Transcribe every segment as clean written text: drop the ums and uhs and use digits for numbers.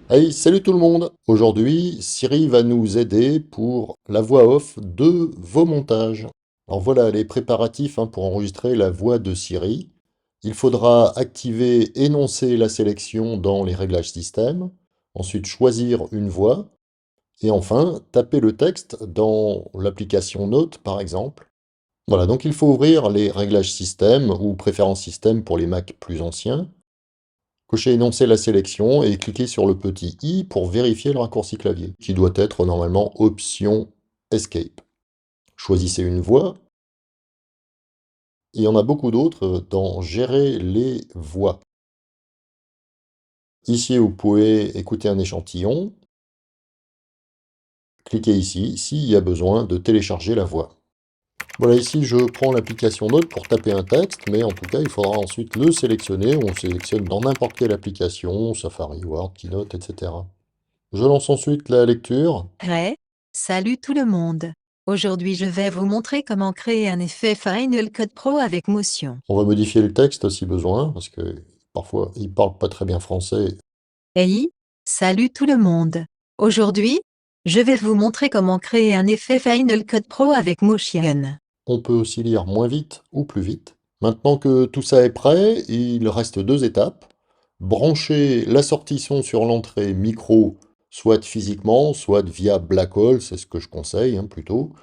Hey, salut tout le monde! Aujourd'hui, Siri va nous aider pour la voix off de vos montages. Alors voilà les préparatifs pour enregistrer la voix de Siri. Il faudra activer énoncer la sélection dans les réglages système, ensuite choisir une voix, et enfin taper le texte dans l'application Note par exemple. Voilà, donc il faut ouvrir les réglages système ou préférences système pour les Mac plus anciens. Cochez énoncer la sélection et cliquez sur le petit i pour vérifier le raccourci clavier, qui doit être normalement option Escape. Choisissez une voix. Il y en a beaucoup d'autres dans Gérer les voix. Ici, vous pouvez écouter un échantillon. Cliquez ici s'il y a besoin de télécharger la voix. Voilà, ici je prends l'application Note pour taper un texte, mais en tout cas il faudra ensuite le sélectionner. On sélectionne dans n'importe quelle application, Safari, Word, Keynote, etc. Je lance ensuite la lecture. Hey, salut tout le monde. Aujourd'hui je vais vous montrer comment créer un effet Final Cut Pro avec Motion. On va modifier le texte si besoin, parce que parfois il parle pas très bien français. Hey, salut tout le monde. Aujourd'hui, je vais vous montrer comment créer un effet Final Cut Pro avec Motion. On peut aussi lire moins vite ou plus vite. Maintenant que tout ça est prêt, il reste deux étapes. Brancher la sortie son sur l'entrée micro, soit physiquement, soit via Blackhole, c'est ce que je conseille plutôt.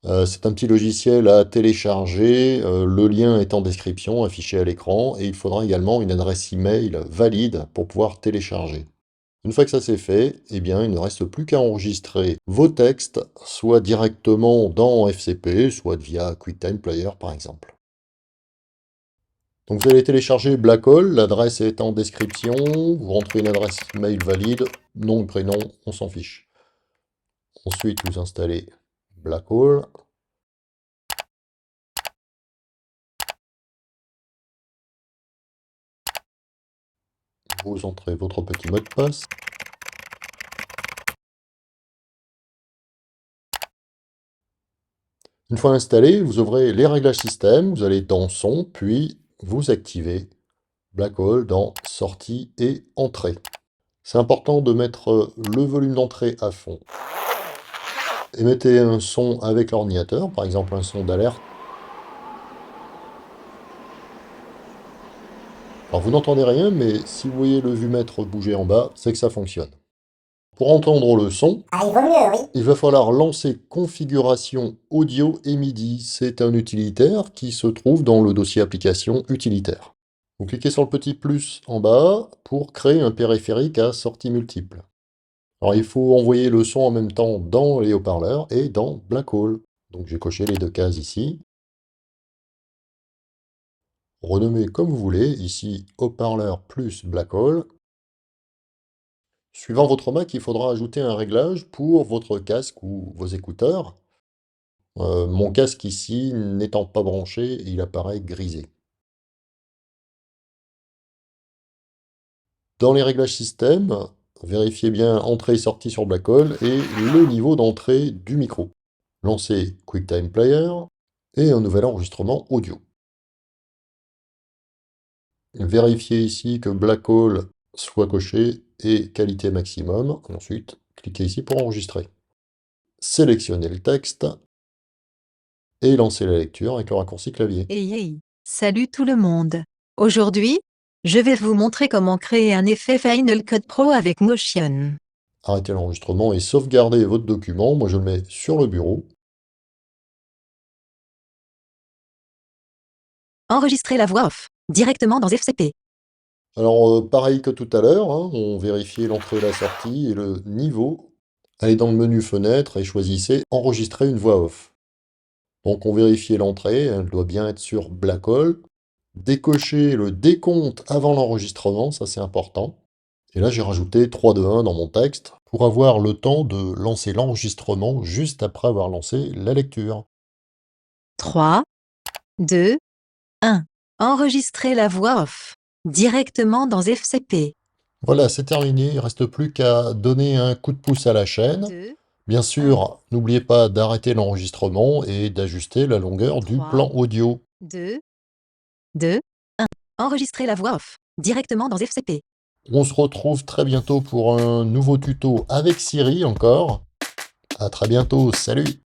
C'est un petit logiciel à télécharger, le lien est en description, affiché à l'écran, et il faudra également une adresse email valide pour pouvoir télécharger. Une fois que ça c'est fait, eh bien, il ne reste plus qu'à enregistrer vos textes, soit directement dans FCP, soit via QuickTime Player par exemple. Donc vous allez télécharger Blackhole, l'adresse est en description, vous rentrez une adresse email valide, nom, prénom, on s'en fiche. Ensuite, vous installez Blackhole. Vous entrez votre petit mot de passe. Une fois installé, vous ouvrez les réglages système, vous allez dans Son, puis vous activez Blackhole dans Sortie et Entrée. C'est important de mettre le volume d'entrée à fond. Émettez un son avec l'ordinateur, par exemple un son d'alerte. Alors vous n'entendez rien, mais si vous voyez le vumètre bouger en bas, c'est que ça fonctionne. Pour entendre le son, Il vaut mieux, oui. il va falloir lancer Configuration audio et MIDI. C'est un utilitaire qui se trouve dans le dossier Application utilitaire. Vous cliquez sur le petit plus en bas pour créer un périphérique à sortie multiple. Alors il faut envoyer le son en même temps dans les haut-parleurs et dans Blackhole. Donc j'ai coché les deux cases ici. Renommez comme vous voulez, ici haut-parleur plus Blackhole. Suivant votre Mac, il faudra ajouter un réglage pour votre casque ou vos écouteurs. Mon casque ici, n'étant pas branché, il apparaît grisé. Dans les réglages système, vérifiez bien entrée et sortie sur Blackhole et le niveau d'entrée du micro. Lancez QuickTime Player et un nouvel enregistrement audio. Vérifiez ici que Blackhole soit coché et qualité maximum. Ensuite, cliquez ici pour enregistrer. Sélectionnez le texte et lancez la lecture avec le raccourci clavier. Hey, salut tout le monde. Aujourd'hui, je vais vous montrer comment créer un effet Final Cut Pro avec Motion. Arrêtez l'enregistrement et sauvegardez votre document. Moi, je le mets sur le bureau. Enregistrer la voix off directement dans FCP. Alors, pareil que tout à l'heure, on vérifie l'entrée et la sortie et le niveau. Allez dans le menu Fenêtre et choisissez Enregistrer une voix off. Donc, on vérifie l'entrée, elle doit bien être sur Blackhole. Décochez le décompte avant l'enregistrement, ça c'est important. Et là, j'ai rajouté 3, 2, 1 dans mon texte pour avoir le temps de lancer l'enregistrement juste après avoir lancé la lecture. 3, 2, 1. Enregistrer la voix off directement dans FCP. Voilà, c'est terminé. Il ne reste plus qu'à donner un coup de pouce à la chaîne. 2, Bien sûr, n'oubliez pas d'arrêter l'enregistrement et d'ajuster la longueur du 3, plan audio. 2, 2, 1. Enregistrer la voix off directement dans FCP. On se retrouve très bientôt pour un nouveau tuto avec Siri encore. À très bientôt, salut!